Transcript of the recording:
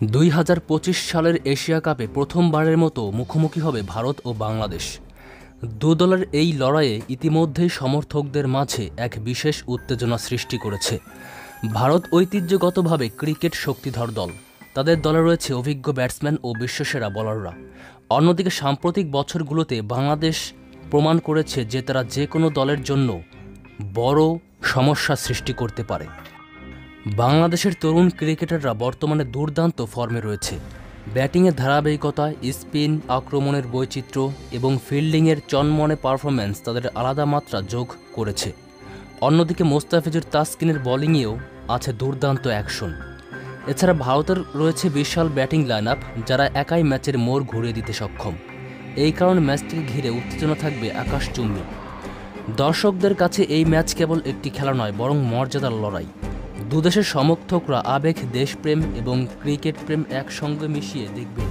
2025 সালের এশিয়া কাপে প্রথমবারের মতো মুখোমুখি হবে ভারত ও বাংলাদেশ। দু দলের এই লড়াইয়ে ইতিমধ্যেই সমর্থকদের মাঝে এক বিশেষ উত্তেজনা সৃষ্টি করেছে। ভারত ঐতিহ্যগতভাবে ক্রিকেট শক্তিধর দল, তাদের দলে রয়েছে অভিজ্ঞ ব্যাটসম্যান ও বিশ্বসেরা বোলাররা। অন্যদিকে সাম্প্রতিক বছরগুলোতে বাংলাদেশ প্রমাণ করেছে যে তারা যে কোনো দলের জন্য বড় সমস্যা সৃষ্টি করতে পারে। বাংলাদেশের তরুণ ক্রিকেটাররা বর্তমানে দুর্দান্ত ফর্মে রয়েছে। ব্যাটিংয়ের ধারাবাহিকতা, স্পিন আক্রমণের বৈচিত্র্য এবং ফিল্ডিংয়ের চনমনে পারফরম্যান্স তাদের আলাদা মাত্রা যোগ করেছে। অন্যদিকে মোস্তাফিজুর তাসকিনের বোলিংয়েও আছে দুর্দান্ত অ্যাকশন। এছাড়া ভারতের রয়েছে বিশাল ব্যাটিং লাইন আপ, যারা একাই ম্যাচের মোড় ঘুরিয়ে দিতে সক্ষম। এই কারণে ম্যাচটিকে ঘিরে উত্তেজনা থাকবে আকাশচুম্বী। দর্শকদের কাছে এই ম্যাচ কেবল একটি খেলা নয়, বরং মর্যাদার লড়াই। দুদেশের সমর্থকরা আবেগ, দেশপ্রেম এবং ক্রিকেট প্রেম একসঙ্গে মিশিয়ে দেখবে